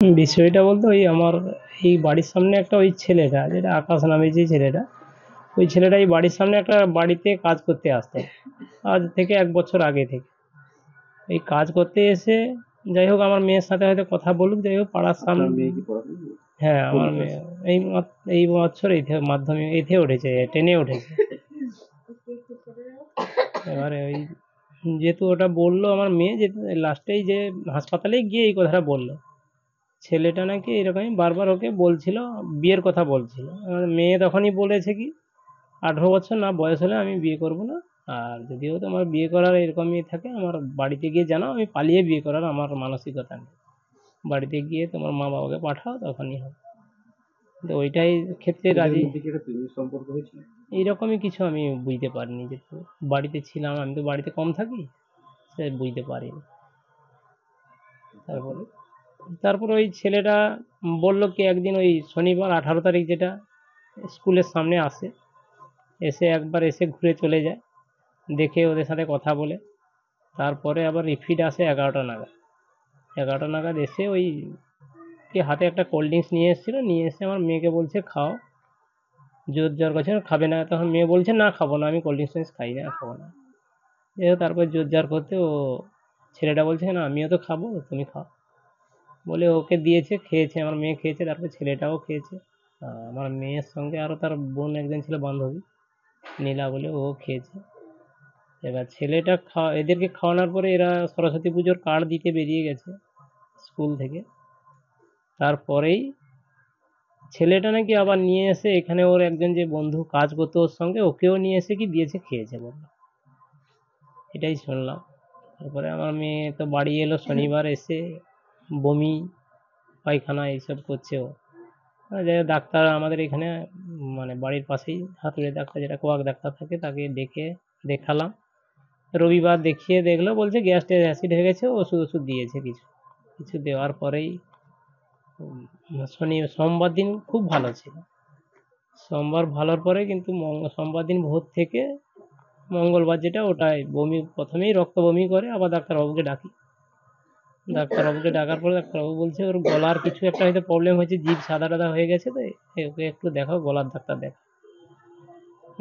বিষয়টা বলতে ওই আমার এই বাড়ির সামনে একটা ওই ছেলেটা যেটা আকাশ নামে যে ছেলেটা, ওই ছেলেটা এই বাড়ির সামনে একটা বাড়িতে কাজ করতে আসতো আজ থেকে ১ বছর আগে থেকে। এই কাজ করতে এসে যাই হোক আমার মেয়ের সাথে হয়তো কথা বলুক, যাই হোক পাড়ার আপনার সামনে। মেয়ে কি পড়াশোনা করে? হ্যাঁ, আমার কোন মেয়ে ক্লাসে? এই বছর মাধ্যমিক 8 উঠেছে, 10 উঠেছে। এবারে ওই যেহেতু ওটা বললো আমার মেয়ে যে লাস্টেই যে হাসপাতালে গিয়ে এই কথাটা বললো। ছেলেটা নাকি এরকমই বারবার ওকে বলছিল, বিয়ের কথা বলছিল। মেয়ে তখনই বলেছে কি 18 বছর না বয়স হলে আমি বিয়ে করব না। আর যদিও তোমার বিয়ে করার এরকমই থাকে আমার বাড়িতে গিয়ে জানাও, আমি পালিয়ে বিয়ে করার আমার মানসিকতা নেই। বাড়িতে গিয়ে তোমার মা বাবাকে পাঠাও তখনই হবে। তো ওইটাই ক্ষেত্রে এদের রাজি। মধ্যে কি একটা প্রেমের সম্পর্ক হয়েছিল? এইরকমই কিছু আমি বুঝতে পারিনি, যেহেতু বাড়িতে ছিলাম, আমি তো বাড়িতে কম থাকি, সে বুঝতে পারিনি। তারপর তারপরে? তারপর ওই ছেলেটা বলল কি একদিন ওই শনিবার 18 তারিখ যেটা স্কুলের সামনে আসে, এসে একবার এসে ঘুরে চলে যায়, দেখে ওদের সাথে কথা বলে। তারপরে আবার রিপিট আসে 11টা নাগাদ। 11টা নাগাদ এসে ওই কি হাতে একটা কোল্ড ড্রিঙ্কস নিয়ে এসেছিলো, নিয়ে এসে আমার মেয়েকে বলছে খাও। জোর জার করছে খাবে না, তখন মেয়ে বলছে না খাবো না, আমি কোল্ড ড্রিঙ্কস খাই না, খাবো না। তারপর জোর জার করতে ও ছেলেটা বলছে না আমিও তো খাবো, তুমি খাও বলে ওকে দিয়েছে, খেয়েছে, আমার মেয়ে খেয়েছে, তারপর ছেলেটাও খেয়েছে। আমার মেয়ের সঙ্গে আরও তার বোন একজন ছিল বান্ধবী, নীলা বলে, ও খেয়েছে। এবার ছেলেটা এদেরকে খাওয়ানোর পরে এরা সরস্বতী পুজোর কার্ড দিতে বেরিয়ে গেছে স্কুল থেকে। তারপরেই ছেলেটা নাকি আবার নিয়ে এসে এখানে ওর একজন যে বন্ধু কাজ করতো ওর সঙ্গে, ওকেও নিয়ে এসে কি দিয়েছে, খেয়েছে বললো। এটাই শুনলাম। তারপরে আমার মেয়ে তো বাড়ি এলো শনিবার, এসে বমি পায়খানা এইসব করছে ও। যাই হোক ডাক্তার আমাদের এখানে মানে বাড়ির পাশেই হাতুড়ে ডাক্তার যেটা কোয়াক ডাক্তার থাকে, তাকে দেখালাম। রবিবার দেখিয়ে দেখলো, বলছে গ্যাস্ট্রিক অ্যাসিড হয়ে গেছে, ওষুধ ওষুধ দিয়েছে কিছু কিছু দেওয়ার পরেই সোমবার দিন খুব ভালো ছিল। সোমবার ভালোর পরে কিন্তু সোমবার দিন ভোর থেকে মঙ্গলবার যেটা ওটাই বমি, প্রথমেই রক্ত বমি করে, আবার ডাক্তারবাবুকে ডাকি। ডাক্তারবাবুকে ডাকার পরে ডাক্তারবাবু বলছে ওর গলার কিছু একটা হয়তো প্রবলেম হয়েছে, জিভ সাদা টাদা হয়ে গেছে, তো ওকে একটু দেখাও, গলার ডাক্তার দেখাও।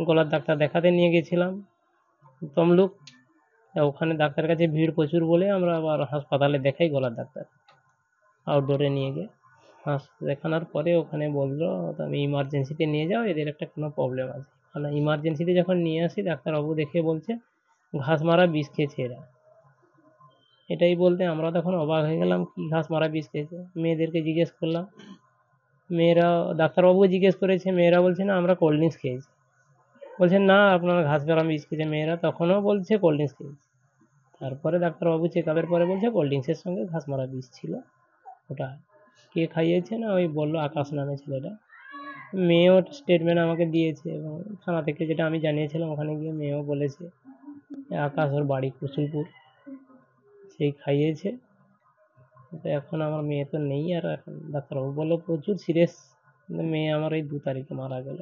গলার ডাক্তার দেখাতে নিয়ে গেছিলাম তমলুক। ওখানে ডাক্তারের কাছে ভিড় প্রচুর বলে আমরা আবার হাসপাতালে দেখাই গলার ডাক্তার, আউটডোরে নিয়ে গিয়ে দেখানোর পরে ওখানে বললো তুমি ইমার্জেন্সিতে নিয়ে যাও, এদের একটা কোনো প্রবলেম আছে। মানে ইমার্জেন্সিতে যখন নিয়ে আসি ডাক্তারবাবু দেখে বলছে ঘাস মারা বিষ খেয়েছে এরা। এটাই বলতে আমরা তখন অবাক হয়ে গেলাম, কি ঘাস মারা বিষ খেয়েছে। মেয়েদেরকে জিজ্ঞেস করলাম, মেয়েরা, ডাক্তারবাবুকে জিজ্ঞেস করেছে, মেয়েরা বলছে না আমরা কোল্ড ড্রিঙ্কস খেয়েছি। বলছে না আপনারা ঘাস মারা বিষ খেয়েছে, মেয়েরা তখনও বলছে কোল্ড ড্রিঙ্কস খেয়েছে। তারপরে ডাক্তারবাবু চেক আপের পরে বলছে কোল্ড ড্রিঙ্কসের সঙ্গে ঘাস মারা বিষ ছিল। ওটা কে খাইয়েছে না ওই বললো আকাশ নামে ছেলেটা। মেয়েও স্টেটমেন্ট আমাকে দিয়েছে, এবং থানা থেকে যেটা আমি জানিয়েছিলাম ওখানে গিয়ে মেয়েও বলেছে আকাশ ওর বাড়ি কুসুলপুর, সেই খাইয়েছে। তো এখন আমার মেয়ে তো নেই, আর এখন ডাক্তারবাবু বললো প্রচুর সিরিয়াস, মেয়ে আমার এই 2 তারিখে মারা গেল।